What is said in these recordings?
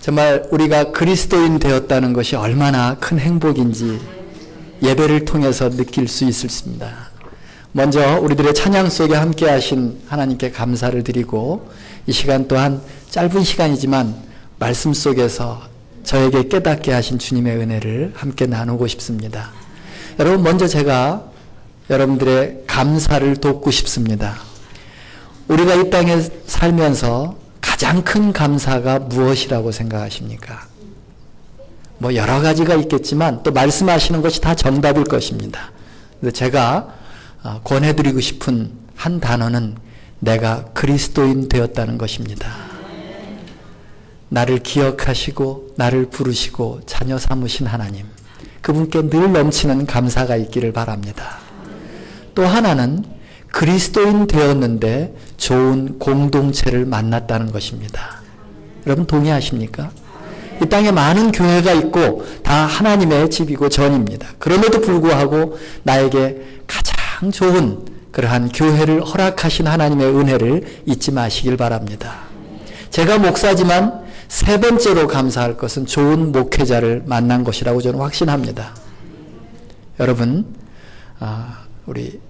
정말 우리가 그리스도인 되었다는 것이 얼마나 큰 행복인지 예배를 통해서 느낄 수 있습니다. 먼저 우리들의 찬양 속에 함께 하신 하나님께 감사를 드리고, 이 시간 또한 짧은 시간이지만 말씀 속에서 저에게 깨닫게 하신 주님의 은혜를 함께 나누고 싶습니다. 여러분, 먼저 제가 여러분들의 감사를 돕고 싶습니다. 우리가 이 땅에 살면서 가장 큰 감사가 무엇이라고 생각하십니까? 뭐 여러 가지가 있겠지만 또 말씀하시는 것이 다 정답일 것입니다. 그래서 제가 권해드리고 싶은 한 단어는 내가 그리스도인 되었다는 것입니다. 나를 기억하시고 나를 부르시고 자녀 삼으신 하나님, 그분께 늘 넘치는 감사가 있기를 바랍니다. 또 하나는 그리스도인 되었는데 좋은 공동체를 만났다는 것입니다. 여러분 동의하십니까? 이 땅에 많은 교회가 있고 다 하나님의 집이고 전입니다. 그럼에도 불구하고 나에게 가장 좋은 그러한 교회를 허락하신 하나님의 은혜를 잊지 마시길 바랍니다. 제가 목사지만 세 번째로 감사할 것은 좋은 목회자를 만난 것이라고 저는 확신합니다. 여러분, 우리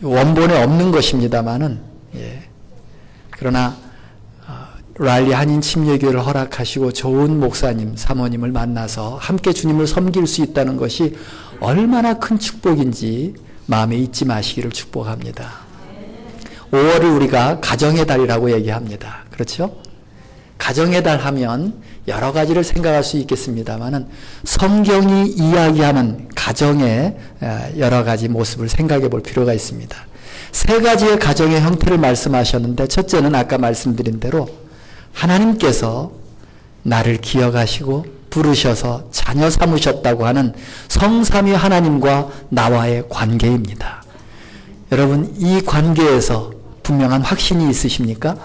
원본에 없는 것입니다만은, 그러나 랄리 한인 침례교회를 허락하시고 좋은 목사님, 사모님을 만나서 함께 주님을 섬길 수 있다는 것이 얼마나 큰 축복인지 마음에 잊지 마시기를 축복합니다. 5월을 우리가 가정의 달이라고 얘기합니다. 그렇죠? 가정의 달 하면 여러 가지를 생각할 수 있겠습니다만은 성경이 이야기하는 가정의 여러 가지 모습을 생각해 볼 필요가 있습니다. 세 가지의 가정의 형태를 말씀하셨는데, 첫째는 아까 말씀드린 대로 하나님께서 나를 기억하시고 부르셔서 자녀 삼으셨다고 하는 성삼위 하나님과 나와의 관계입니다. 여러분, 이 관계에서 분명한 확신이 있으십니까?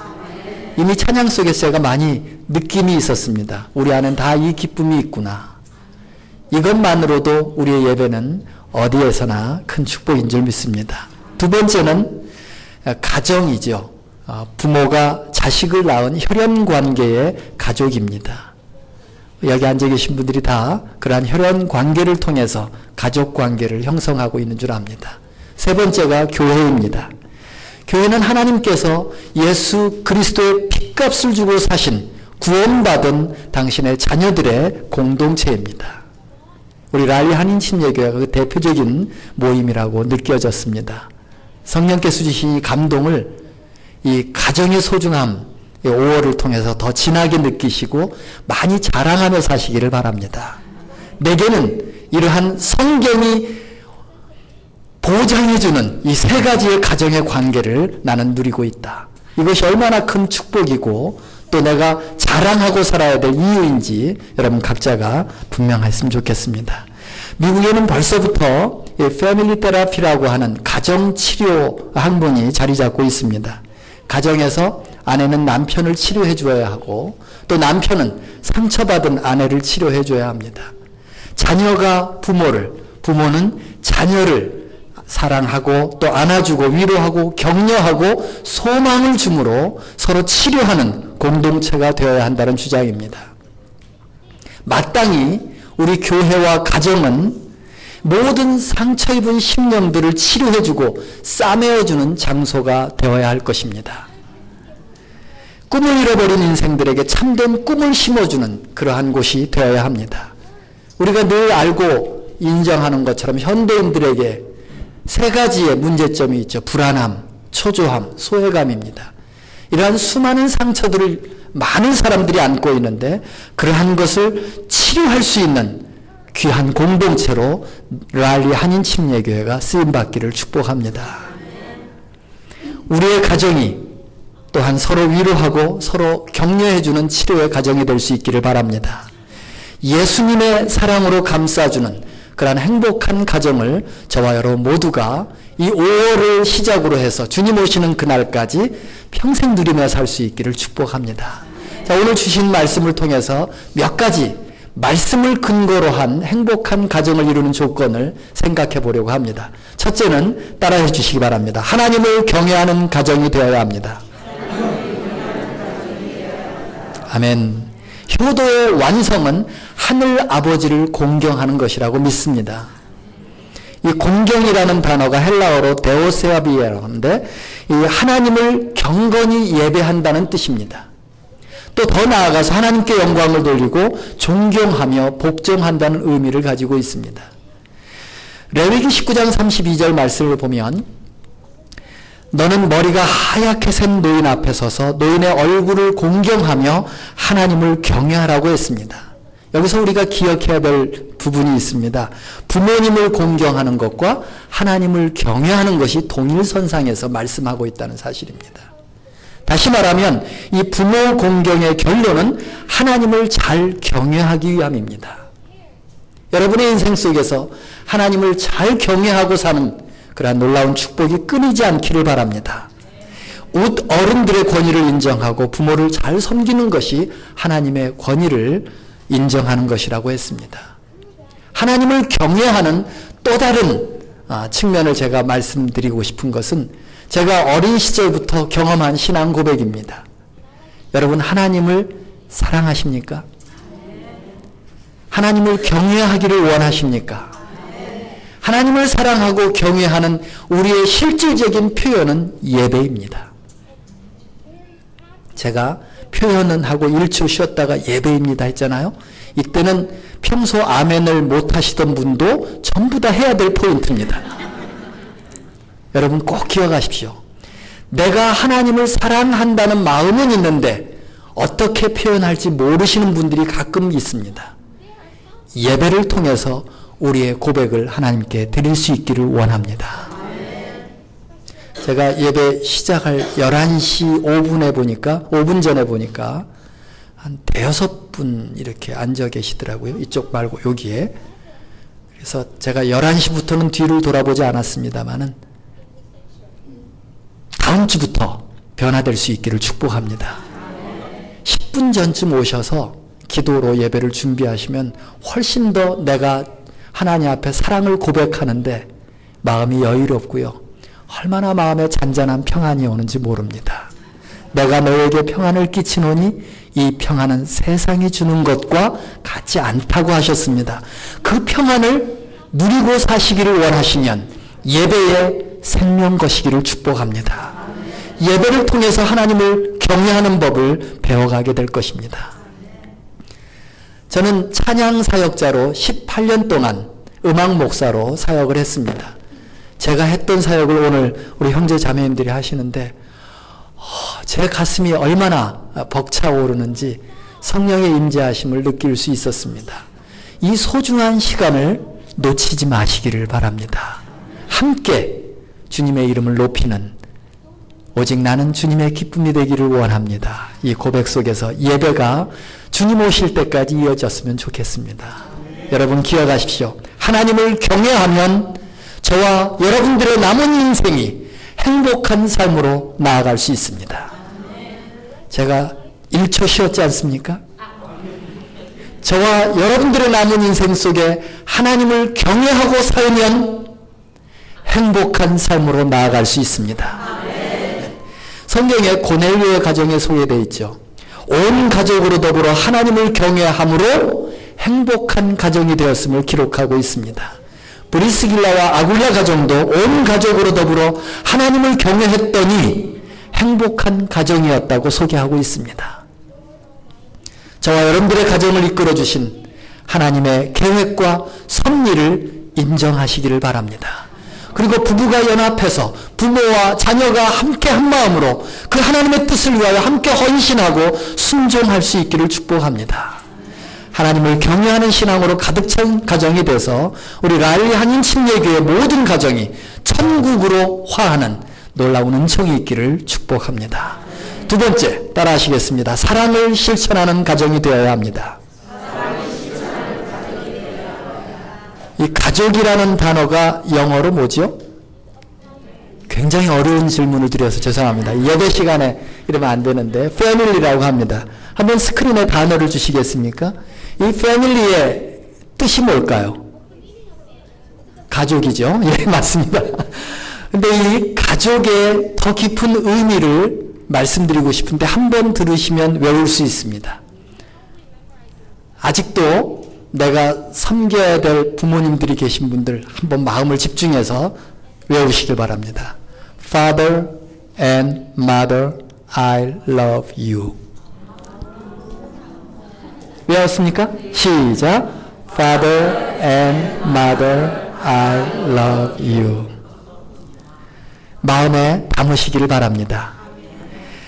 이미 찬양 속에서 제가 많이 느낌이 있었습니다. 우리 안엔 다 이 기쁨이 있구나. 이것만으로도 우리의 예배는 어디에서나 큰 축복인 줄 믿습니다. 두 번째는 가정이죠. 부모가 자식을 낳은 혈연관계의 가족입니다. 여기 앉아 계신 분들이 다 그러한 혈연관계를 통해서 가족관계를 형성하고 있는 줄 압니다. 세 번째가 교회입니다. 교회는 하나님께서 예수 그리스도의 핏값을 주고 사신 구원받은 당신의 자녀들의 공동체입니다. 우리 랄리 한인 침례교회가 그 대표적인 모임이라고 느껴졌습니다. 성령께서 주신 이 감동을, 이 가정의 소중함, 5월을 통해서 더 진하게 느끼시고 많이 자랑하며 사시기를 바랍니다. 내게는 이러한 성경이 보장해주는 이 세 가지의 가정의 관계를 나는 누리고 있다. 이것이 얼마나 큰 축복이고 또 내가 자랑하고 살아야 될 이유인지 여러분 각자가 분명했으면 좋겠습니다. 미국에는 벌써부터 패밀리 테라피라고 하는 가정치료 학문이 자리 잡고 있습니다. 가정에서 아내는 남편을 치료해 줘야 하고 또 남편은 상처받은 아내를 치료해 줘야 합니다. 자녀가 부모를, 부모는 자녀를 사랑하고 또 안아주고 위로하고 격려하고 소망을 주므로 서로 치료하는 공동체가 되어야 한다는 주장입니다. 마땅히 우리 교회와 가정은 모든 상처 입은 심령들을 치료해주고 싸매어주는 장소가 되어야 할 것입니다. 꿈을 잃어버린 인생들에게 참된 꿈을 심어주는 그러한 곳이 되어야 합니다. 우리가 늘 알고 인정하는 것처럼 현대인들에게 세 가지의 문제점이 있죠. 불안함, 초조함, 소외감입니다. 이러한 수많은 상처들을 많은 사람들이 안고 있는데 그러한 것을 치료할 수 있는 귀한 공동체로 랄리 한인 침례교회가 쓰임받기를 축복합니다. 우리의 가정이 또한 서로 위로하고 서로 격려해주는 치료의 가정이 될 수 있기를 바랍니다. 예수님의 사랑으로 감싸주는 그러한 행복한 가정을 저와 여러분 모두가 이 5월을 시작으로 해서 주님 오시는 그날까지 평생 누리며 살 수 있기를 축복합니다. 자, 오늘 주신 말씀을 통해서 몇 가지 말씀을 근거로 한 행복한 가정을 이루는 조건을 생각해 보려고 합니다. 첫째는 따라해 주시기 바랍니다. 하나님을 경외하는 가정이 되어야 합니다. 아멘. 효도의 완성은 하늘 아버지를 공경하는 것이라고 믿습니다. 이 공경이라는 단어가 헬라어로 데오세아비라고 하는데 이 하나님을 경건히 예배한다는 뜻입니다. 또 더 나아가서 하나님께 영광을 돌리고 존경하며 복종한다는 의미를 가지고 있습니다. 레위기 19장 32절 말씀을 보면 너는 머리가 하얗게 샌 노인 앞에 서서 노인의 얼굴을 공경하며 하나님을 경외하라고 했습니다. 여기서 우리가 기억해야 될 부분이 있습니다. 부모님을 공경하는 것과 하나님을 경외하는 것이 동일선상에서 말씀하고 있다는 사실입니다. 다시 말하면 이 부모 공경의 결론은 하나님을 잘 경외하기 위함입니다. 여러분의 인생 속에서 하나님을 잘 경외하고 사는 그러한 놀라운 축복이 끊이지 않기를 바랍니다. 어른들의 권위를 인정하고 부모를 잘 섬기는 것이 하나님의 권위를 인정하는 것이라고 했습니다. 하나님을 경외하는 또 다른 측면을 제가 말씀드리고 싶은 것은 제가 어린 시절부터 경험한 신앙 고백입니다. 여러분, 하나님을 사랑하십니까? 하나님을 경외하기를 원하십니까? 하나님을 사랑하고 경외하는 우리의 실질적인 표현은 예배입니다. 제가 표현은 하고 1초 쉬었다가 예배입니다 했잖아요. 이때는 평소 아멘을 못 하시던 분도 전부 다 해야 될 포인트입니다. 여러분 꼭 기억하십시오. 내가 하나님을 사랑한다는 마음은 있는데 어떻게 표현할지 모르시는 분들이 가끔 있습니다. 예배를 통해서 우리의 고백을 하나님께 드릴 수 있기를 원합니다. 제가 예배 시작할 11시 5분에 보니까 5분 전에 보니까 한 대여섯 분 이렇게 앉아 계시더라고요. 이쪽 말고 여기에. 그래서 제가 11시부터는 뒤를 돌아보지 않았습니다만은 다음 주부터 변화될 수 있기를 축복합니다. 10분 전쯤 오셔서 기도로 예배를 준비하시면 훨씬 더 내가 하나님 앞에 사랑을 고백하는데 마음이 여유롭고요. 얼마나 마음에 잔잔한 평안이 오는지 모릅니다. 내가 너에게 평안을 끼치노니 이 평안은 세상이 주는 것과 같지 않다고 하셨습니다. 그 평안을 누리고 사시기를 원하시면 예배의 생명 것이기를 축복합니다. 예배를 통해서 하나님을 경외하는 법을 배워가게 될 것입니다. 저는 찬양 사역자로 18년 동안 음악 목사로 사역을 했습니다. 제가 했던 사역을 오늘 우리 형제 자매님들이 하시는데 제 가슴이 얼마나 벅차오르는지 성령의 임재하심을 느낄 수 있었습니다. 이 소중한 시간을 놓치지 마시기를 바랍니다. 함께 주님의 이름을 높이는 오직 나는 주님의 기쁨이 되기를 원합니다. 이 고백 속에서 예배가 주님 오실 때까지 이어졌으면 좋겠습니다. 여러분 기억하십시오. 하나님을 경외하면 저와 여러분들의 남은 인생이 행복한 삶으로 나아갈 수 있습니다. 제가 1초 쉬었지 않습니까? 저와 여러분들의 남은 인생 속에 하나님을 경외하고 살면 행복한 삶으로 나아갈 수 있습니다. 성경에 고넬료의 가정에 소개되어 있죠. 온 가족으로 더불어 하나님을 경외함으로 행복한 가정이 되었음을 기록하고 있습니다. 브리스길라와 아굴라 가정도 온 가족으로 더불어 하나님을 경외했더니 행복한 가정이었다고 소개하고 있습니다. 저와 여러분들의 가정을 이끌어주신 하나님의 계획과 섭리를 인정하시기를 바랍니다. 그리고 부부가 연합해서 부모와 자녀가 함께 한 마음으로 그 하나님의 뜻을 위하여 함께 헌신하고 순종할 수 있기를 축복합니다. 하나님을 경외하는 신앙으로 가득 찬 가정이 돼서 우리 랄리 한인 침례교회 모든 가정이 천국으로 화하는 놀라운 은총이 있기를 축복합니다. 두 번째, 따라하시겠습니다. 사랑을 실천하는 가정이 되어야 합니다. 이 가족이라는 단어가 영어로 뭐죠? 굉장히 어려운 질문을 드려서 죄송합니다. 예배 시간에 이러면 안 되는데 family라고 합니다. 한번 스크린에 단어를 주시겠습니까? 이 family의 뜻이 뭘까요? 가족이죠. 예, 맞습니다. 근데 이 가족의 더 깊은 의미를 말씀드리고 싶은데 한 번 들으시면 외울 수 있습니다. 아직도 내가 섬겨야 될 부모님들이 계신 분들 한번 마음을 집중해서 외우시길 바랍니다. Father and Mother, I love you. 외웠습니까? 시작. Father and Mother, I love you. 마음에 담으시기를 바랍니다.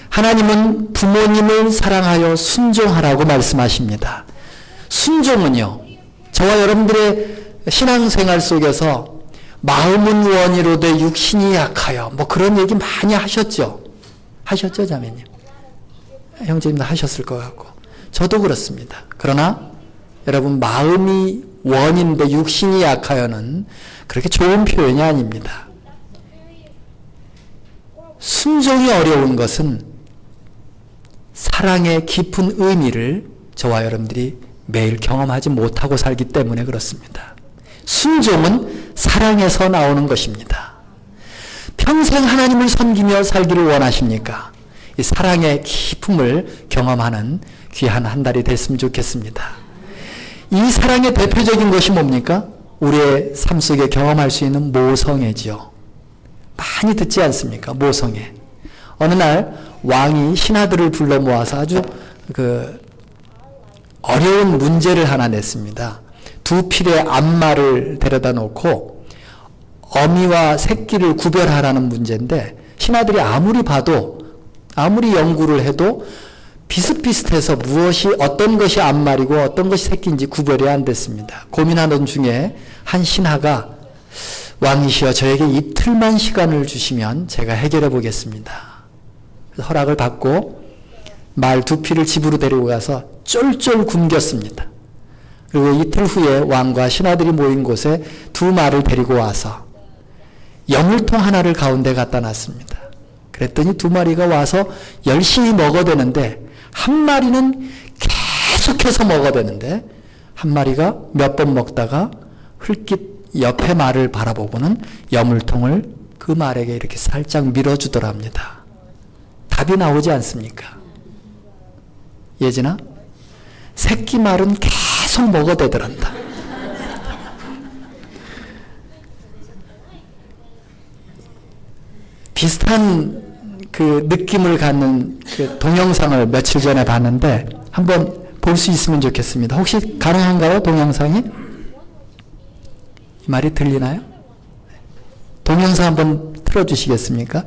하나님은 부모님을 사랑하여 순종하라고 말씀하십니다. 순종은요, 저와 여러분들의 신앙생활 속에서 마음은 원이로되 육신이 약하여 뭐 그런 얘기 많이 하셨죠? 하셨죠, 자매님? 형제님도 하셨을 것 같고 저도 그렇습니다. 그러나 여러분, 마음이 원인데 육신이 약하여는 그렇게 좋은 표현이 아닙니다. 순종이 어려운 것은 사랑의 깊은 의미를 저와 여러분들이 매일 경험하지 못하고 살기 때문에 그렇습니다. 순종은 사랑에서 나오는 것입니다. 평생 하나님을 섬기며 살기를 원하십니까? 이 사랑의 깊음을 경험하는 귀한 한 달이 됐으면 좋겠습니다. 이 사랑의 대표적인 것이 뭡니까? 우리의 삶 속에 경험할 수 있는 모성애지요. 많이 듣지 않습니까? 모성애. 어느 날 왕이 신하들을 불러 모아서 아주 어려운 문제를 하나 냈습니다. 두 필의 암마를 데려다 놓고 어미와 새끼를 구별하라는 문제인데, 신하들이 아무리 봐도, 아무리 연구를 해도 비슷비슷해서 어떤 것이 암말이고 어떤 것이 새끼인지 구별이 안 됐습니다. 고민하던 중에 한 신하가, 왕이시여, 저에게 이틀만 시간을 주시면 제가 해결해 보겠습니다. 허락을 받고 말 두 피를 집으로 데리고 가서 쫄쫄 굶겼습니다. 그리고 이틀 후에 왕과 신하들이 모인 곳에 두 말을 데리고 와서 여물통 하나를 가운데 갖다 놨습니다. 그랬더니 두 마리가 와서 열심히 먹어대는데, 한 마리는 계속해서 먹어대는데 한 마리가 몇 번 먹다가 흘낏 옆에 말을 바라보고는 여물통을 그 말에게 이렇게 살짝 밀어주더랍니다. 답이 나오지 않습니까? 예진아, 새끼 말은 계속 먹어대더란다. 비슷한 그 느낌을 갖는 그 동영상을 며칠 전에 봤는데 한번 볼 수 있으면 좋겠습니다. 혹시 가능한가요? 동영상이? 이 말이 들리나요? 동영상 한번 틀어주시겠습니까?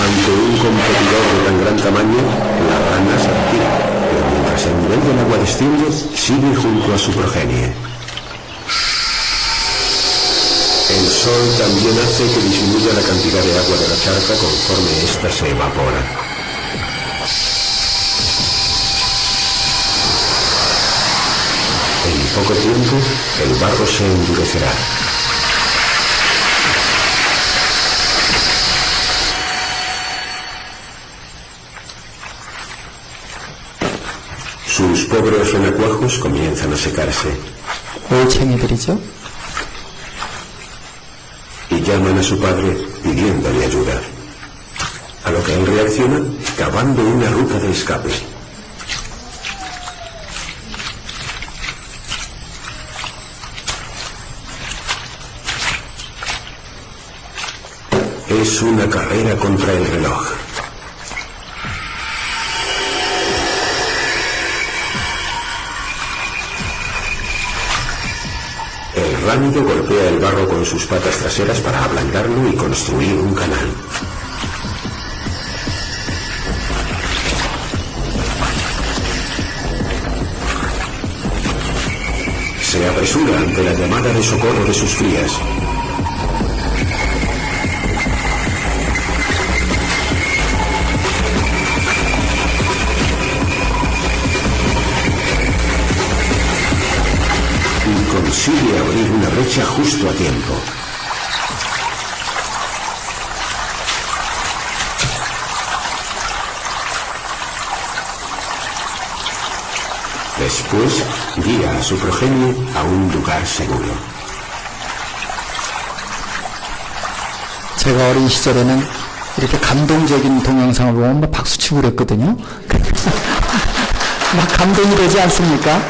Ante un competidor de tan gran tamaño, la rana se retira, pero mientras el nivel del agua desciende, sigue junto a su progenie. El sol también hace que disminuya la cantidad de agua de la charca conforme ésta se evapora. En poco tiempo, el barro se endurecerá. Sus pobres renacuajos comienzan a secarse. 올챙이들이죠. Y llaman a su padre pidiéndole ayuda. A lo que él reacciona cavando una ruta de escape. Es una carrera contra el reloj. El ránido golpea el barro con sus patas traseras para ablandarlo y construir un canal. Se apresura ante la llamada de socorro de sus crías. Consigue abrir una brecha justo a tiempo. Después, guía a su progenie a un lugar seguro. 제가 어린 시절에는 이렇게 감동적인 동영상을 보면 막 박수치고 그랬거든요. 막 감동이 되지 않습니까?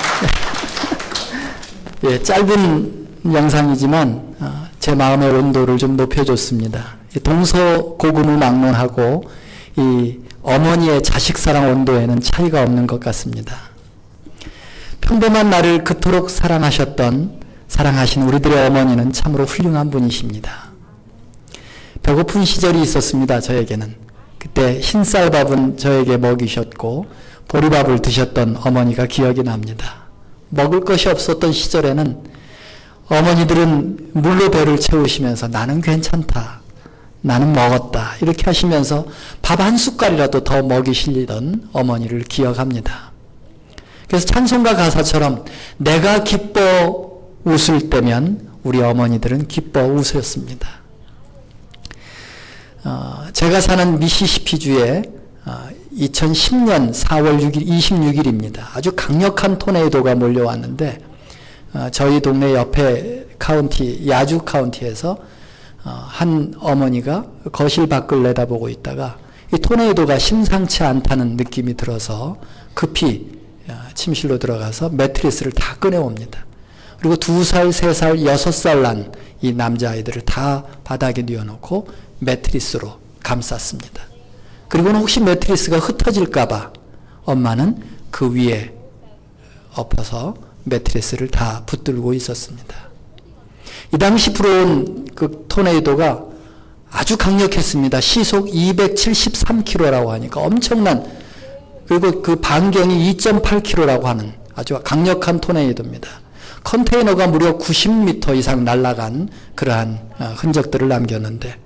예, 짧은 영상이지만 제 마음의 온도를 좀 높여줬습니다. 동서고금을 막론하고 이 어머니의 자식사랑 온도에는 차이가 없는 것 같습니다. 평범한 나를 그토록 사랑하신 우리들의 어머니는 참으로 훌륭한 분이십니다. 배고픈 시절이 있었습니다. 저에게는. 그때 흰쌀밥은 저에게 먹이셨고 보리밥을 드셨던 어머니가 기억이 납니다. 먹을 것이 없었던 시절에는 어머니들은 물로 배를 채우시면서 나는 괜찮다, 나는 먹었다 이렇게 하시면서 밥 한 숟갈이라도 더 먹이시던 어머니를 기억합니다. 그래서 찬송가 가사처럼 내가 기뻐 웃을 때면 우리 어머니들은 기뻐 웃으셨습니다. 제가 사는 미시시피주에 2010년 4월 6일 26일입니다. 아주 강력한 토네이도가 몰려왔는데 저희 동네 옆에 카운티, 야주 카운티에서 한 어머니가 거실 밖을 내다보고 있다가 이 토네이도가 심상치 않다는 느낌이 들어서 급히 침실로 들어가서 매트리스를 다 꺼내옵니다. 그리고 2살, 3살, 6살 난 이 남자아이들을 다 바닥에 뉘어놓고 매트리스로 감쌌습니다. 그리고는 혹시 매트리스가 흩어질까봐 엄마는 그 위에 엎어서 매트리스를 다 붙들고 있었습니다. 이 당시 불어온 그 토네이도가 아주 강력했습니다. 시속 273km라고 하니까 엄청난, 그리고 그 반경이 2.8km라고 하는 아주 강력한 토네이도입니다. 컨테이너가 무려 90m 이상 날아간 그러한 흔적들을 남겼는데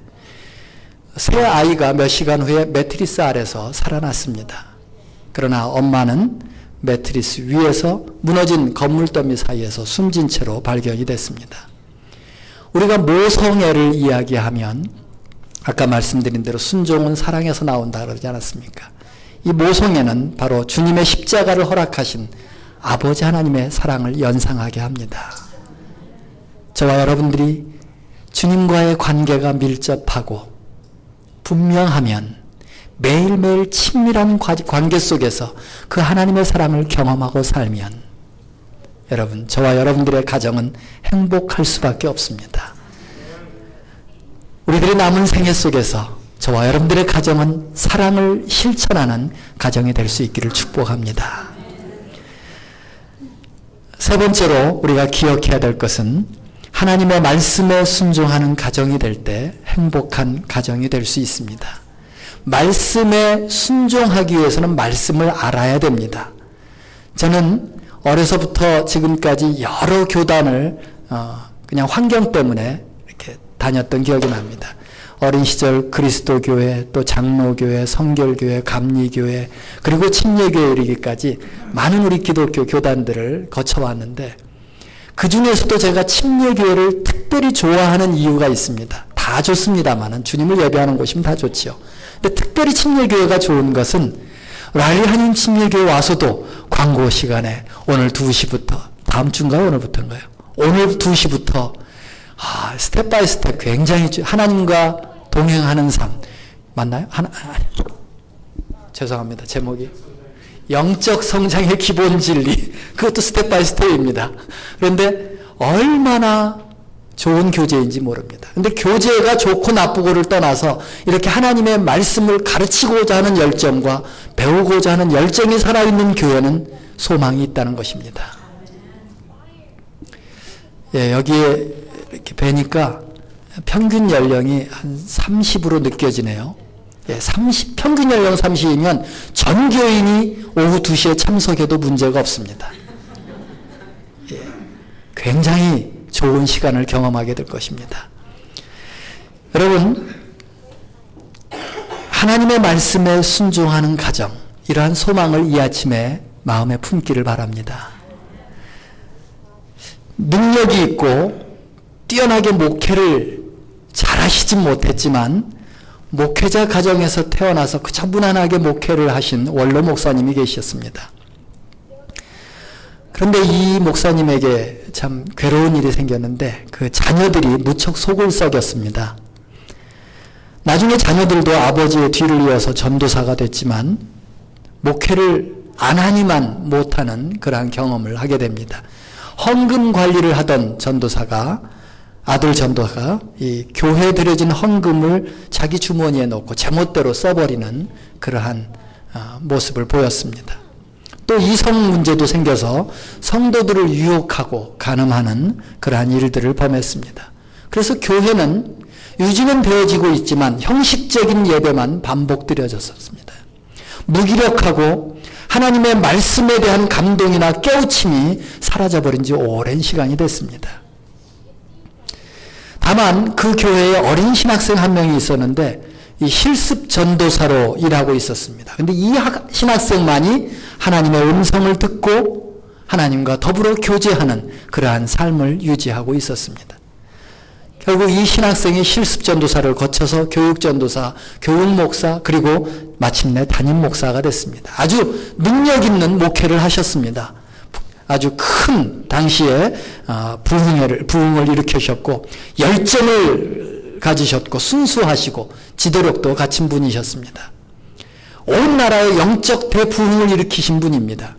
새 아이가 몇 시간 후에 매트리스 아래서 살아났습니다. 그러나 엄마는 매트리스 위에서 무너진 건물더미 사이에서 숨진 채로 발견이 됐습니다. 우리가 모성애를 이야기하면 아까 말씀드린 대로 순종은 사랑에서 나온다 그러지 않았습니까? 이 모성애는 바로 주님의 십자가를 허락하신 아버지 하나님의 사랑을 연상하게 합니다. 저와 여러분들이 주님과의 관계가 밀접하고 분명하면 매일매일 친밀한 관계 속에서 그 하나님의 사랑을 경험하고 살면 여러분, 저와 여러분들의 가정은 행복할 수밖에 없습니다. 우리들의 남은 생애 속에서 저와 여러분들의 가정은 사랑을 실천하는 가정이 될 수 있기를 축복합니다. 세 번째로 우리가 기억해야 될 것은 하나님의 말씀에 순종하는 가정이 될 때 행복한 가정이 될 수 있습니다. 말씀에 순종하기 위해서는 말씀을 알아야 됩니다. 저는 어려서부터 지금까지 여러 교단을 그냥 환경 때문에 이렇게 다녔던 기억이 납니다. 어린 시절 그리스도교회, 또 장로교회, 성결교회, 감리교회, 그리고 침례교회 이르기까지 많은 우리 기독교 교단들을 거쳐왔는데 그 중에서도 제가 침례교회를 특별히 좋아하는 이유가 있습니다. 다 좋습니다만 주님을 예배하는 곳이면 다 좋지요. 근데 특별히 침례교회가 좋은 것은 랄리 한인 침례교회 와서도 광고 시간에 오늘 2시부터, 다음 주인가요? 오늘부터인가요? 오늘 2시부터 스텝 바이 스텝 굉장히 하나님과 동행하는 삶 맞나요? 죄송합니다. 제목이 영적 성장의 기본 진리, 그것도 스텝 바이 스텝입니다. 그런데 얼마나 좋은 교제인지 모릅니다. 그런데 교제가 좋고 나쁘고를 떠나서 이렇게 하나님의 말씀을 가르치고자 하는 열정과 배우고자 하는 열정이 살아있는 교회는 소망이 있다는 것입니다. 예, 여기에 이렇게 뵈니까 평균 연령이 한 30으로 느껴지네요. 예, 평균 연령 30이면 전 교인이 오후 2시에 참석해도 문제가 없습니다. 예, 굉장히 좋은 시간을 경험하게 될 것입니다. 여러분, 하나님의 말씀에 순종하는 가정, 이러한 소망을 이 아침에 마음에 품기를 바랍니다. 능력이 있고 뛰어나게 목회를 잘하시진 못했지만 목회자 가정에서 태어나서 그저 무난하게 목회를 하신 원로 목사님이 계셨습니다. 그런데 이 목사님에게 참 괴로운 일이 생겼는데 그 자녀들이 무척 속을 썩였습니다. 나중에 자녀들도 아버지의 뒤를 이어서 전도사가 됐지만 목회를 안 하니만 못하는 그러한 경험을 하게 됩니다. 헌금 관리를 하던 전도사가 아들 전도사가 이 교회에 드려진 헌금을 자기 주머니에 넣고 제멋대로 써버리는 그러한 모습을 보였습니다. 또 이성 문제도 생겨서 성도들을 유혹하고 간음하는 그러한 일들을 범했습니다. 그래서 교회는 유지는 되어지고 있지만 형식적인 예배만 반복드려졌습니다. 무기력하고 하나님의 말씀에 대한 감동이나 깨우침이 사라져버린 지 오랜 시간이 됐습니다. 다만 그 교회에 어린 신학생 한 명이 있었는데 이 실습 전도사로 일하고 있었습니다. 그런데 이 신학생만이 하나님의 음성을 듣고 하나님과 더불어 교제하는 그러한 삶을 유지하고 있었습니다. 결국 이 신학생이 실습 전도사를 거쳐서 교육 전도사, 교육 목사, 그리고 마침내 담임 목사가 됐습니다. 아주 능력 있는 목회를 하셨습니다. 아주 큰 당시에 부흥을 일으키셨고 열정을 가지셨고 순수하시고 지도력도 갖춘 분이셨습니다. 온 나라의 영적 대부흥을 일으키신 분입니다.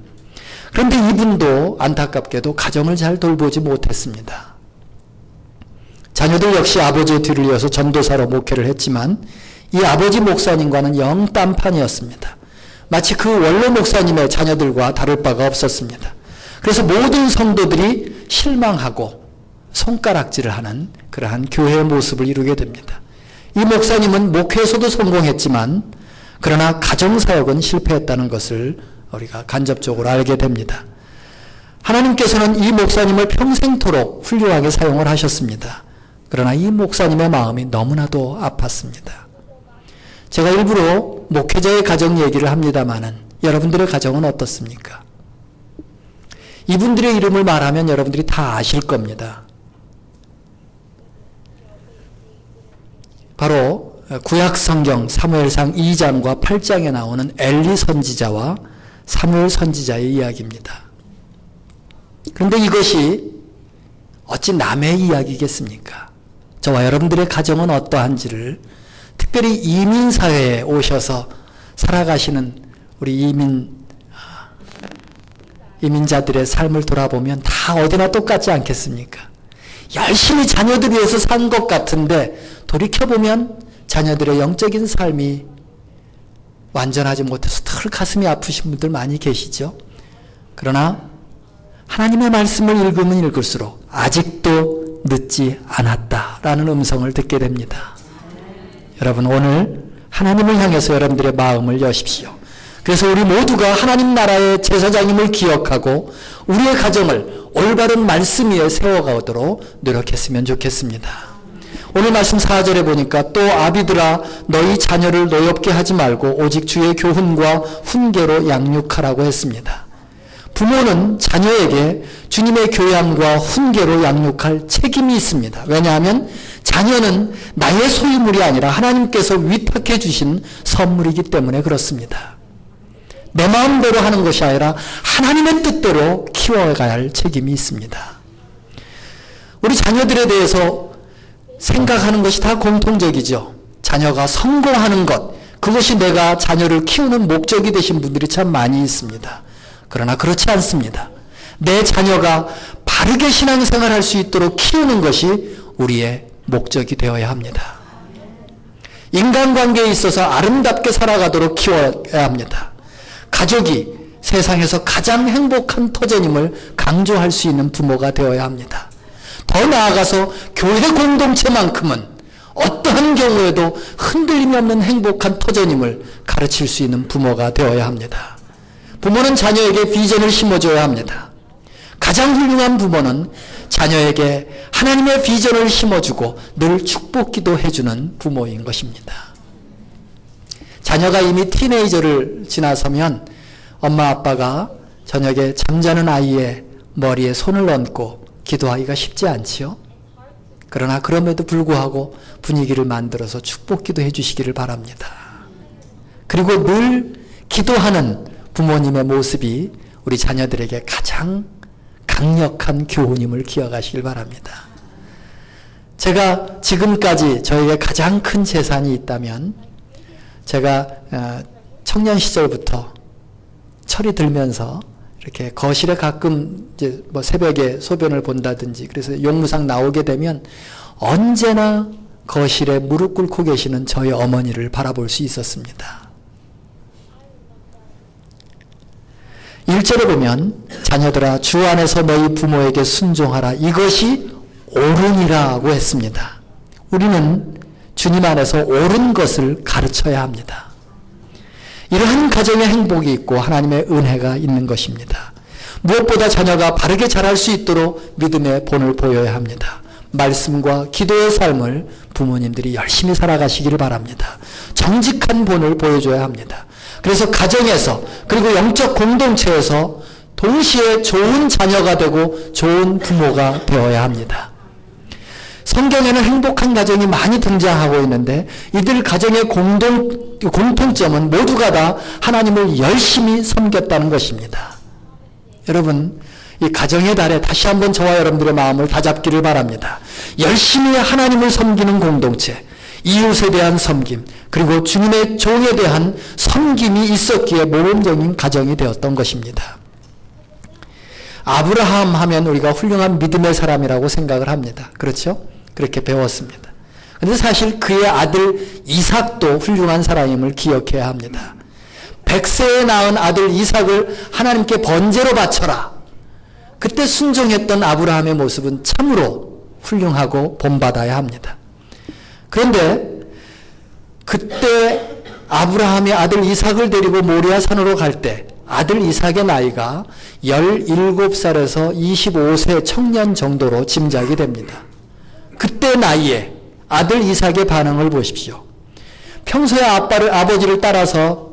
그런데 이분도 안타깝게도 가정을 잘 돌보지 못했습니다. 자녀들 역시 아버지의 뒤를 이어서 전도사로 목회를 했지만 이 아버지 목사님과는 영 딴판이었습니다. 마치 그 원로 목사님의 자녀들과 다를 바가 없었습니다. 그래서 모든 성도들이 실망하고 손가락질을 하는 그러한 교회의 모습을 이루게 됩니다. 이 목사님은 목회에서도 성공했지만 그러나 가정사역은 실패했다는 것을 우리가 간접적으로 알게 됩니다. 하나님께서는 이 목사님을 평생토록 훌륭하게 사용을 하셨습니다. 그러나 이 목사님의 마음이 너무나도 아팠습니다. 제가 일부러 목회자의 가정 얘기를 합니다마는 여러분들의 가정은 어떻습니까? 이분들의 이름을 말하면 여러분들이 다 아실 겁니다. 바로 구약성경 사무엘상 2장과 8장에 나오는 엘리 선지자와 사무엘 선지자의 이야기입니다. 그런데 이것이 어찌 남의 이야기겠습니까? 저와 여러분들의 가정은 어떠한지를 특별히 이민사회에 오셔서 살아가시는 우리 이민자들의 삶을 돌아보면 다 어디나 똑같지 않겠습니까? 열심히 자녀들 위해서 산 것 같은데 돌이켜보면 자녀들의 영적인 삶이 완전하지 못해서 덜 가슴이 아프신 분들 많이 계시죠? 그러나 하나님의 말씀을 읽으면 읽을수록 아직도 늦지 않았다라는 음성을 듣게 됩니다. 여러분 오늘 하나님을 향해서 여러분들의 마음을 여십시오. 그래서 우리 모두가 하나님 나라의 제사장임을 기억하고 우리의 가정을 올바른 말씀 위에 세워가도록 노력했으면 좋겠습니다. 오늘 말씀 4절에 보니까 또 아비들아 너희 자녀를 노엽게 하지 말고 오직 주의 교훈과 훈계로 양육하라고 했습니다. 부모는 자녀에게 주님의 교양과 훈계로 양육할 책임이 있습니다. 왜냐하면 자녀는 나의 소유물이 아니라 하나님께서 위탁해 주신 선물이기 때문에 그렇습니다. 내 마음대로 하는 것이 아니라 하나님의 뜻대로 키워가야 할 책임이 있습니다. 우리 자녀들에 대해서 생각하는 것이 다 공통적이죠. 자녀가 성공하는 것, 그것이 내가 자녀를 키우는 목적이 되신 분들이 참 많이 있습니다. 그러나 그렇지 않습니다. 내 자녀가 바르게 신앙생활을 할 수 있도록 키우는 것이 우리의 목적이 되어야 합니다. 인간관계에 있어서 아름답게 살아가도록 키워야 합니다. 가족이 세상에서 가장 행복한 터전임을 강조할 수 있는 부모가 되어야 합니다. 더 나아가서 교회 공동체만큼은 어떠한 경우에도 흔들림이 없는 행복한 터전임을 가르칠 수 있는 부모가 되어야 합니다. 부모는 자녀에게 비전을 심어줘야 합니다. 가장 훌륭한 부모는 자녀에게 하나님의 비전을 심어주고 늘 축복기도 해주는 부모인 것입니다. 자녀가 이미 티네이저를 지나서면 엄마 아빠가 저녁에 잠자는 아이의 머리에 손을 얹고 기도하기가 쉽지 않지요. 그러나 그럼에도 불구하고 분위기를 만들어서 축복기도 해주시기를 바랍니다. 그리고 늘 기도하는 부모님의 모습이 우리 자녀들에게 가장 강력한 교훈임을 기억하시길 바랍니다. 제가 지금까지 저에게 가장 큰 재산이 있다면 제가 청년 시절부터 철이 들면서 이렇게 거실에 가끔 이제 뭐 새벽에 소변을 본다든지 그래서 용무상 나오게 되면 언제나 거실에 무릎 꿇고 계시는 저희 어머니를 바라볼 수 있었습니다. 1절에 보면 자녀들아 주 안에서 너희 부모에게 순종하라 이것이 옳으니라고 했습니다. 우리는 주님 안에서 옳은 것을 가르쳐야 합니다. 이러한 가정의 행복이 있고 하나님의 은혜가 있는 것입니다. 무엇보다 자녀가 바르게 자랄 수 있도록 믿음의 본을 보여야 합니다. 말씀과 기도의 삶을 부모님들이 열심히 살아가시기를 바랍니다. 정직한 본을 보여줘야 합니다. 그래서 가정에서 그리고 영적 공동체에서 동시에 좋은 자녀가 되고 좋은 부모가 되어야 합니다. 성경에는 행복한 가정이 많이 등장하고 있는데 이들 가정의 공통점은 모두가 다 하나님을 열심히 섬겼다는 것입니다. 여러분, 이 가정의 달에 다시 한번 저와 여러분들의 마음을 다잡기를 바랍니다. 열심히 하나님을 섬기는 공동체, 이웃에 대한 섬김, 그리고 주님의 종에 대한 섬김이 있었기에 모범적인 가정이 되었던 것입니다. 아브라함 하면 우리가 훌륭한 믿음의 사람이라고 생각을 합니다. 그렇죠? 그렇게 배웠습니다. 그런데 사실 그의 아들 이삭도 훌륭한 사람임을 기억해야 합니다. 100세에 낳은 아들 이삭을 하나님께 번제로 바쳐라. 그때 순종했던 아브라함의 모습은 참으로 훌륭하고 본받아야 합니다. 그런데 그때 아브라함이 아들 이삭을 데리고 모리아 산으로 갈 때 아들 이삭의 나이가 17살에서 25세 청년 정도로 짐작이 됩니다. 그때 나이에 아들 이삭의 반응을 보십시오. 평소에 아버지를 따라서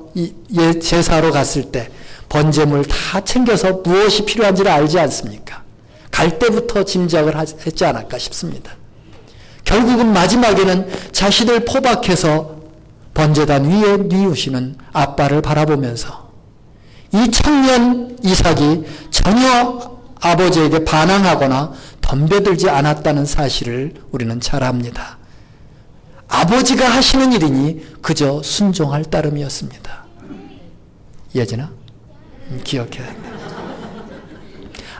제사로 갔을 때 번제물 다 챙겨서 무엇이 필요한지를 알지 않습니까? 갈 때부터 짐작을 했지 않을까 싶습니다. 결국은 마지막에는 자신을 포박해서 번제단 위에 뉘우시는 아빠를 바라보면서 이 청년 이삭이 전혀 아버지에게 반항하거나 덤벼들지 않았다는 사실을 우리는 잘 압니다. 아버지가 하시는 일이니 그저 순종할 따름이었습니다. 예진아? 기억해야 합니다.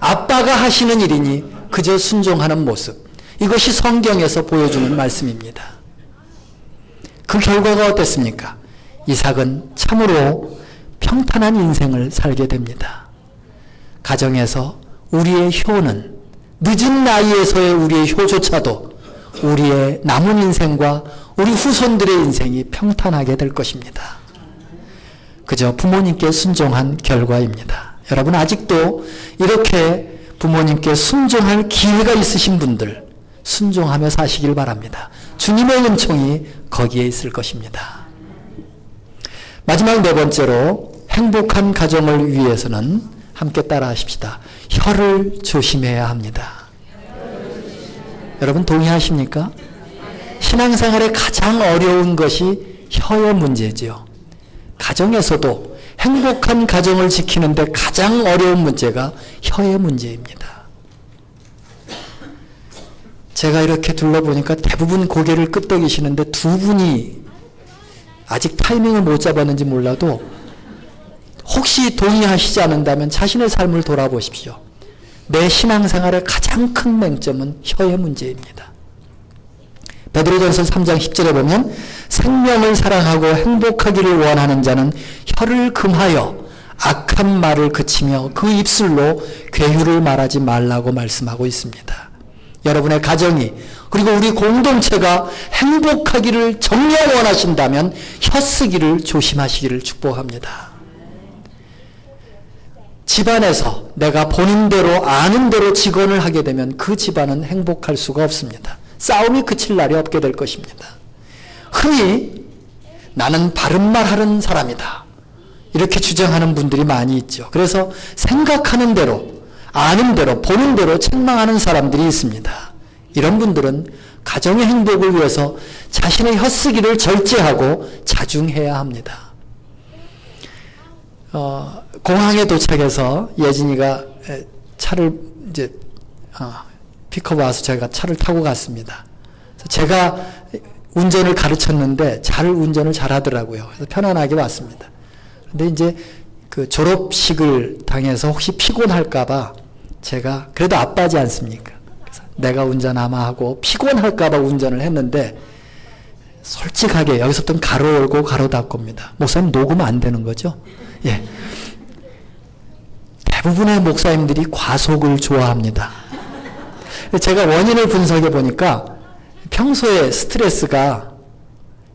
아빠가 하시는 일이니 그저 순종하는 모습. 이것이 성경에서 보여주는 말씀입니다. 그 결과가 어땠습니까? 이삭은 참으로 평탄한 인생을 살게 됩니다. 가정에서 우리의 효는 늦은 나이에서의 우리의 효조차도 우리의 남은 인생과 우리 후손들의 인생이 평탄하게 될 것입니다. 그저 부모님께 순종한 결과입니다. 여러분 아직도 이렇게 부모님께 순종할 기회가 있으신 분들 순종하며 사시길 바랍니다. 주님의 은총이 거기에 있을 것입니다. 마지막 네 번째로 행복한 가정을 위해서는 함께 따라 하십시다. 혀를 조심해야 합니다. 여러분 동의하십니까? 신앙생활에 가장 어려운 것이 혀의 문제지요. 가정에서도 행복한 가정을 지키는데 가장 어려운 문제가 혀의 문제입니다. 제가 이렇게 둘러보니까 대부분 고개를 끄덕이시는데 두 분이 아직 타이밍을 못 잡았는지 몰라도 혹시 동의하시지 않는다면 자신의 삶을 돌아보십시오. 내 신앙생활의 가장 큰 맹점은 혀의 문제입니다. 베드로전서 3장 10절에 보면 생명을 사랑하고 행복하기를 원하는 자는 혀를 금하여 악한 말을 그치며 그 입술로 괴유를 말하지 말라고 말씀하고 있습니다. 여러분의 가정이 그리고 우리 공동체가 행복하기를 정녕 원하신다면 혀쓰기를 조심하시기를 축복합니다. 집안에서 내가 보는 대로 아는 대로 직언을 하게 되면 그 집안은 행복할 수가 없습니다. 싸움이 그칠 날이 없게 될 것입니다. 흔히 나는 바른 말 하는 사람이다. 이렇게 주장하는 분들이 많이 있죠. 그래서 생각하는 대로, 아는 대로, 보는 대로 책망하는 사람들이 있습니다. 이런 분들은 가정의 행복을 위해서 자신의 혀쓰기를 절제하고 자중해야 합니다. 공항에 도착해서 예진이가 차를 이제 픽업 와서 제가 차를 타고 갔습니다. 제가 운전을 가르쳤는데 운전을 잘하더라고요. 그래서 편안하게 왔습니다. 근데 이제 그 졸업식을 당해서 혹시 피곤할까봐 제가 그래도 아빠지 않습니까? 그래서 내가 운전 아마 하고 피곤할까봐 운전을 했는데 솔직하게 여기서부터 가로 열고 가로 닫고입니다. 목사님 녹음 안 되는 거죠? 예. 대부분의 목사님들이 과속을 좋아합니다. 제가 원인을 분석해 보니까 평소에 스트레스가,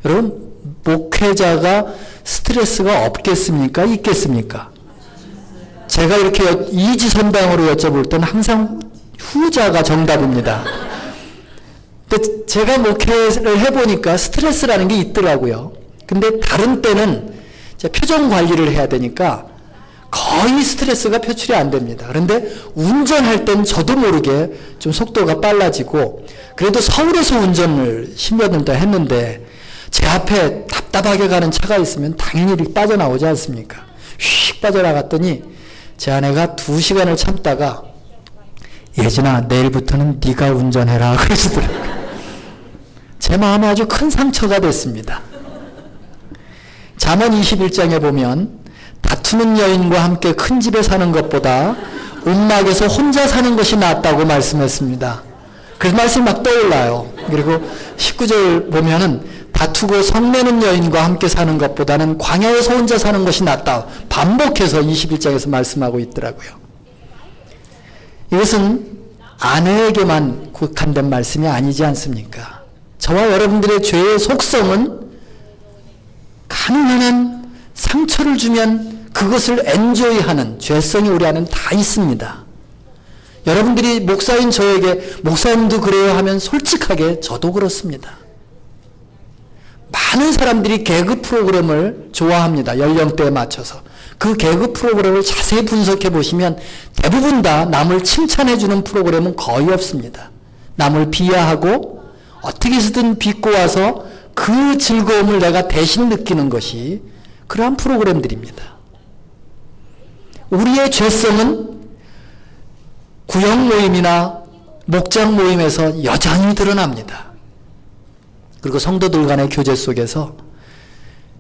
여러분 목회자가 스트레스가 없겠습니까? 있겠습니까? 제가 이렇게 이지선당으로 여쭤볼 때는 항상 후자가 정답입니다. 근데 제가 목회를 해보니까 스트레스라는 게 있더라고요. 근데 다른 때는 표정 관리를 해야 되니까 거의 스트레스가 표출이 안 됩니다. 그런데 운전할 땐 저도 모르게 좀 속도가 빨라지고, 그래도 서울에서 운전을 10여 년 동안 했는데 제 앞에 답답하게 가는 차가 있으면 당연히 빠져나오지 않습니까? 휙 빠져나갔더니 제 아내가 2시간을 참다가 예진아 내일부터는 네가 운전해라 그러시더라고요. 제 마음에 아주 큰 상처가 됐습니다. 잠언 21장에 보면 다투는 여인과 함께 큰 집에 사는 것보다 움막에서 혼자 사는 것이 낫다고 말씀했습니다. 그래서 말씀이 막 떠올라요. 그리고 19절 보면은 다투고 성내는 여인과 함께 사는 것보다는 광야에서 혼자 사는 것이 낫다. 반복해서 21장에서 말씀하고 있더라고요. 이것은 아내에게만 국한된 말씀이 아니지 않습니까? 저와 여러분들의 죄의 속성은 가능한 한 상처를 주면 그것을 엔조이하는 죄성이 우리 안에는 다 있습니다. 여러분들이 목사인 저에게 목사님도 그래요 하면 솔직하게 저도 그렇습니다. 많은 사람들이 개그 프로그램을 좋아합니다. 연령대에 맞춰서. 그 개그 프로그램을 자세히 분석해 보시면 대부분 다 남을 칭찬해 주는 프로그램은 거의 없습니다. 남을 비하하고 어떻게 해서든 비꼬 와서 그 즐거움을 내가 대신 느끼는 것이 그러한 프로그램들입니다. 우리의 죄성은 구역 모임이나 목장 모임에서 여전히 드러납니다. 그리고 성도들 간의 교제 속에서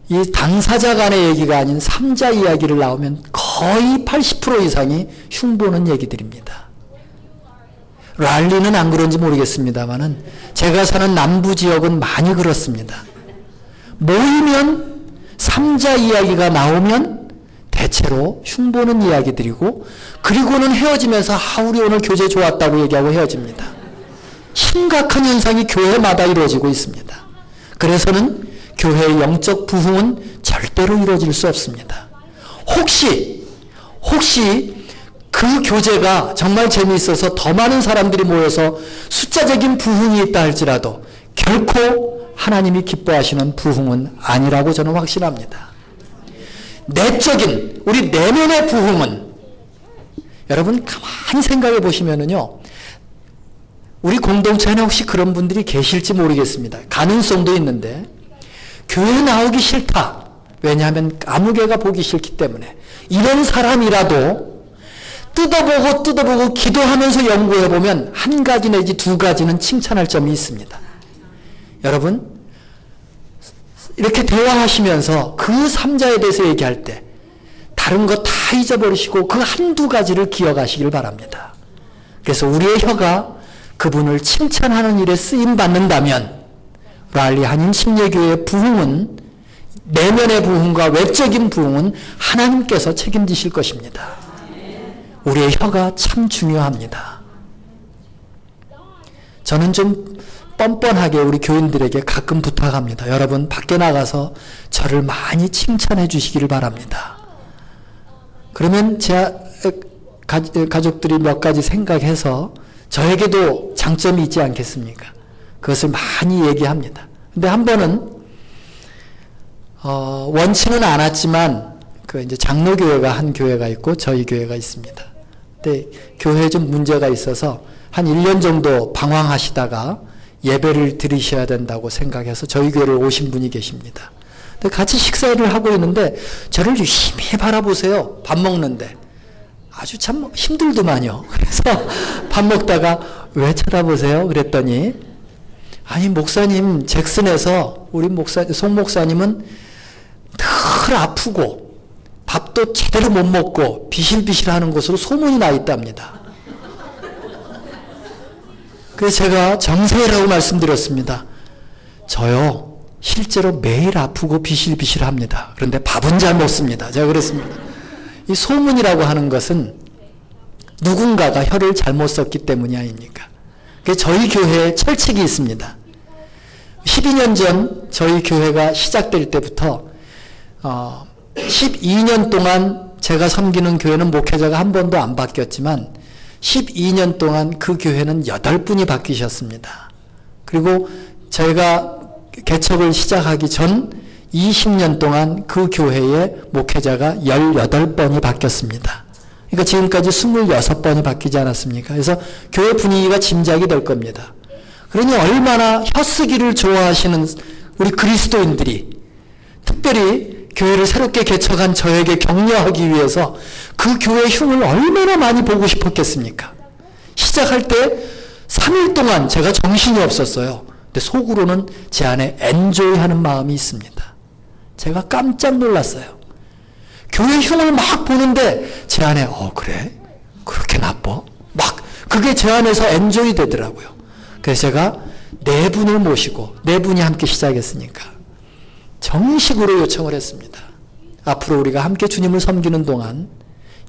이 당사자 간의 얘기가 아닌 3자 이야기를 나오면 거의 80% 이상이 흉보는 얘기들입니다. 랄리는 안 그런지 모르겠습니다만은 제가 사는 남부 지역은 많이 그렇습니다. 모이면 3자 이야기가 나오면 대체로 흉보는 이야기들이고, 그리고는 헤어지면서 우리 오늘 교제 좋았다고 얘기하고 헤어집니다. 심각한 현상이 교회마다 이루어지고 있습니다. 그래서는 교회의 영적 부흥은 절대로 이루어질 수 없습니다. 혹시 그 교제가 정말 재미있어서 더 많은 사람들이 모여서 숫자적인 부흥이 있다 할지라도 결코 하나님이 기뻐하시는 부흥은 아니라고 저는 확신합니다. 내적인 우리 내면의 부흥은, 여러분 가만히 생각해 보시면은요, 우리 공동체에 혹시 그런 분들이 계실지 모르겠습니다. 가능성도 있는데 교회 나오기 싫다. 왜냐하면 아무개가 보기 싫기 때문에. 이런 사람이라도 뜯어보고 기도하면서 연구해보면 한 가지 내지 두 가지는 칭찬할 점이 있습니다. 여러분 이렇게 대화하시면서 그 3자에 대해서 얘기할 때 다른 거 다 잊어버리시고 그 한두 가지를 기억하시길 바랍니다. 그래서 우리의 혀가 그분을 칭찬하는 일에 쓰임받는다면 랄리 한인 침례교회의 부흥은, 내면의 부흥과 외적인 부흥은 하나님께서 책임지실 것입니다. 우리의 혀가 참 중요합니다. 저는 좀 뻔뻔하게 우리 교인들에게 가끔 부탁합니다. 여러분 밖에 나가서 저를 많이 칭찬해 주시기를 바랍니다. 그러면 제 가족들이 몇 가지 생각해서 저에게도 장점이 있지 않겠습니까? 그것을 많이 얘기합니다. 근데 한 번은 원치는 않았지만 그 이제 장로교회가 한 교회가 있고 저희 교회가 있습니다. 근데 교회에 좀 문제가 있어서 한 1년 정도 방황하시다가 예배를 드리셔야 된다고 생각해서 저희 교회를 오신 분이 계십니다. 근데 같이 식사를 하고 있는데 저를 유심히 바라보세요. 밥 먹는데. 아주 참 힘들더만요. 그래서 밥 먹다가 왜 쳐다보세요? 그랬더니 아니 목사님 잭슨에서 우리 송 목사님은 늘 아프고 밥도 제대로 못 먹고 비실비실하는 것으로 소문이 나 있답니다. 그래서 제가 정세라고 말씀드렸습니다. 저요 실제로 매일 아프고 비실비실합니다. 그런데 밥은 잘 먹습니다. 제가 그랬습니다. 이 소문이라고 하는 것은 누군가가 혀를 잘못 썼기 때문이 아닙니까? 그래서 저희 교회에 철칙이 있습니다. 12년 전 저희 교회가 시작될 때부터 12년 동안 제가 섬기는 교회는 목회자가 한 번도 안 바뀌었지만 12년 동안 그 교회는 8분이 바뀌셨습니다. 그리고 저희가 개척을 시작하기 전 20년 동안 그 교회의 목회자가 18번이 바뀌었습니다. 그러니까 지금까지 26번이 바뀌지 않았습니까? 그래서 교회 분위기가 짐작이 될 겁니다. 그러니 얼마나 혀쓰기를 좋아하시는 우리 그리스도인들이 특별히 교회를 새롭게 개척한 저에게 격려하기 위해서 그 교회의 흉을 얼마나 많이 보고 싶었겠습니까? 시작할 때 3일 동안 제가 정신이 없었어요. 근데 속으로는 제 안에 엔조이하는 마음이 있습니다. 제가 깜짝 놀랐어요. 교회 흉을 막 보는데 제 안에 그래? 그렇게 나빠? 막 그게 제 안에서 엔조이 되더라고요. 그래서 제가 4분을 모시고 4분이 함께 시작했으니까 정식으로 요청을 했습니다. 앞으로 우리가 함께 주님을 섬기는 동안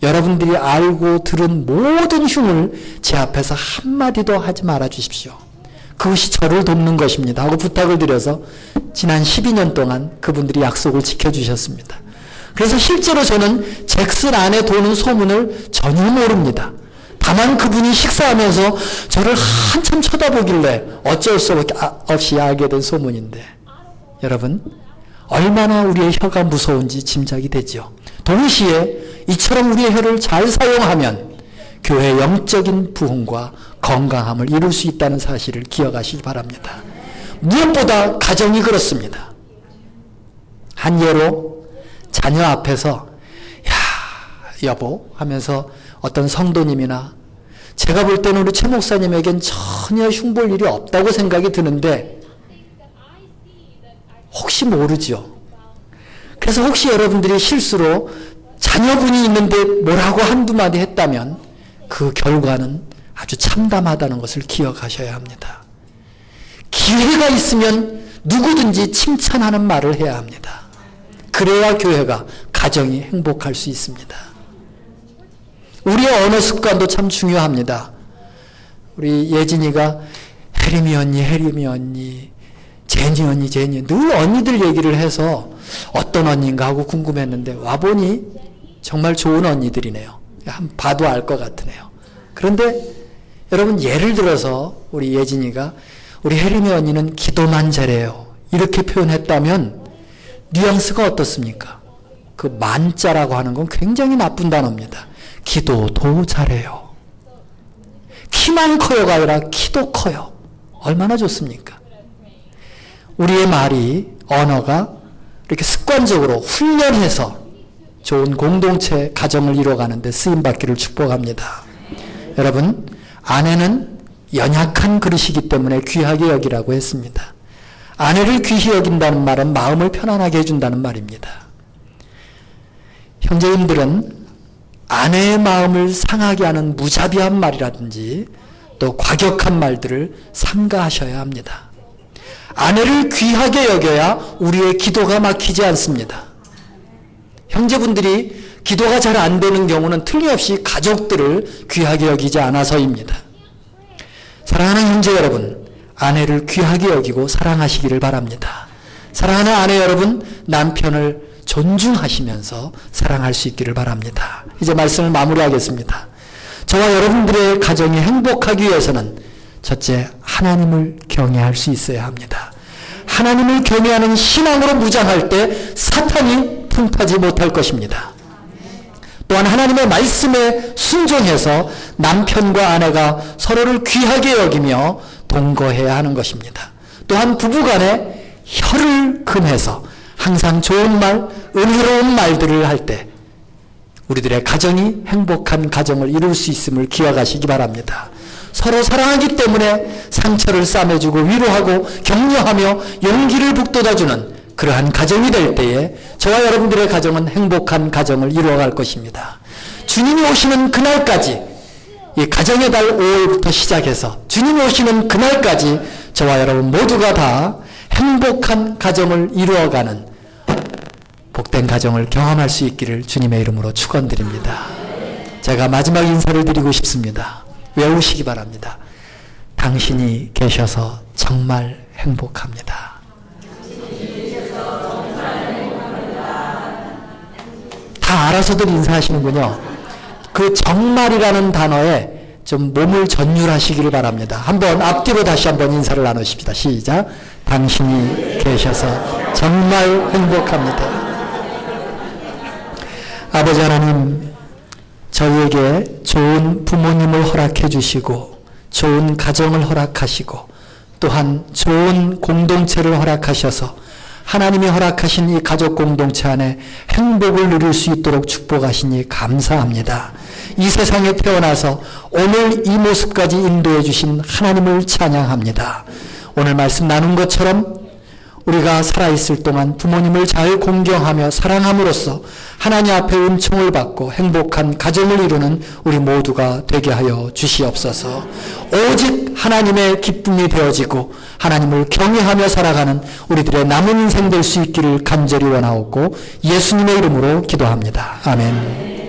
여러분들이 알고 들은 모든 흉을 제 앞에서 한마디도 하지 말아 주십시오. 그것이 저를 돕는 것입니다 하고 부탁을 드려서 지난 12년 동안 그분들이 약속을 지켜주셨습니다. 그래서 실제로 저는 잭슨 안에 도는 소문을 전혀 모릅니다. 다만 그분이 식사하면서 저를 한참 쳐다보길래 어쩔 수 없이 알게 된 소문인데 여러분 얼마나 우리의 혀가 무서운지 짐작이 되죠. 동시에 이처럼 우리의 혀를 잘 사용하면 교회의 영적인 부흥과 건강함을 이룰 수 있다는 사실을 기억하시기 바랍니다. 무엇보다 가정이 그렇습니다. 한 예로 자녀 앞에서 야 여보 하면서 어떤 성도님이나 제가 볼 때는 우리 최 목사님에겐 전혀 흉볼 일이 없다고 생각이 드는데 혹시 모르죠. 그래서 혹시 여러분들이 실수로 자녀분이 있는데 뭐라고 한두 마디 했다면 그 결과는 아주 참담하다는 것을 기억하셔야 합니다. 기회가 있으면 누구든지 칭찬하는 말을 해야 합니다. 그래야 교회가 가정이 행복할 수 있습니다. 우리의 언어 습관도 참 중요합니다. 우리 예진이가 혜림이 언니, 제니 언니, 늘 언니들 얘기를 해서 어떤 언니인가 하고 궁금했는데 와보니 정말 좋은 언니들이네요. 한번 봐도 알 것 같으네요. 그런데 여러분 예를 들어서 우리 예진이가 우리 혜림이 언니는 기도만 잘해요. 이렇게 표현했다면 뉘앙스가 어떻습니까? 그 만자라고 하는 건 굉장히 나쁜 단어입니다. 기도도 잘해요. 키만 커요가 아니라 키도 커요. 얼마나 좋습니까? 우리의 말이 언어가 이렇게 습관적으로 훈련해서 좋은 공동체 가정을 이루어가는 데 쓰임받기를 축복합니다. 여러분 아내는 연약한 그릇이기 때문에 귀하게 여기라고 했습니다. 아내를 귀히 여긴다는 말은 마음을 편안하게 해준다는 말입니다. 형제님들은 아내의 마음을 상하게 하는 무자비한 말이라든지 또 과격한 말들을 삼가하셔야 합니다. 아내를 귀하게 여겨야 우리의 기도가 막히지 않습니다. 형제분들이 기도가 잘 안 되는 경우는 틀림없이 가족들을 귀하게 여기지 않아서입니다. 사랑하는 형제 여러분, 아내를 귀하게 여기고 사랑하시기를 바랍니다. 사랑하는 아내 여러분, 남편을 존중하시면서 사랑할 수 있기를 바랍니다. 이제 말씀을 마무리하겠습니다. 저와 여러분들의 가정이 행복하기 위해서는 첫째, 하나님을 경외할 수 있어야 합니다. 하나님을 경외하는 신앙으로 무장할 때 사탄이 통하지 못할 것입니다. 또한 하나님의 말씀에 순종해서 남편과 아내가 서로를 귀하게 여기며 동거해야 하는 것입니다. 또한 부부간에 혀를 금해서 항상 좋은 말, 은혜로운 말들을 할 때 우리들의 가정이 행복한 가정을 이룰 수 있음을 기억하시기 바랍니다. 서로 사랑하기 때문에 상처를 싸매주고 위로하고 격려하며 용기를 북돋아주는 그러한 가정이 될 때에 저와 여러분들의 가정은 행복한 가정을 이루어갈 것입니다. 주님이 오시는 그날까지, 이 가정의 달 5월부터 시작해서 주님이 오시는 그날까지 저와 여러분 모두가 다 행복한 가정을 이루어가는 복된 가정을 경험할 수 있기를 주님의 이름으로 축원드립니다. 제가 마지막 인사를 드리고 싶습니다. 외우시기 바랍니다. 당신이 계셔서 정말 행복합니다. 다 알아서들 인사하시는군요. 그 정말이라는 단어에 좀 몸을 전율하시기를 바랍니다. 한번 앞뒤로 다시 한번 인사를 나누십시다. 시작. 당신이 계셔서 정말 행복합니다. 아버지 하나님, 저희에게 좋은 부모님을 허락해 주시고 좋은 가정을 허락하시고 또한 좋은 공동체를 허락하셔서 하나님이 허락하신 이 가족 공동체 안에 행복을 누릴 수 있도록 축복하시니 감사합니다. 이 세상에 태어나서 오늘 이 모습까지 인도해 주신 하나님을 찬양합니다. 오늘 말씀 나눈 것처럼 우리가 살아있을 동안 부모님을 잘 공경하며 사랑함으로써 하나님 앞에 은총을 받고 행복한 가정을 이루는 우리 모두가 되게 하여 주시옵소서. 오직 하나님의 기쁨이 되어지고 하나님을 경외하며 살아가는 우리들의 남은 인생 될 수 있기를 간절히 원하옵고 예수님의 이름으로 기도합니다. 아멘.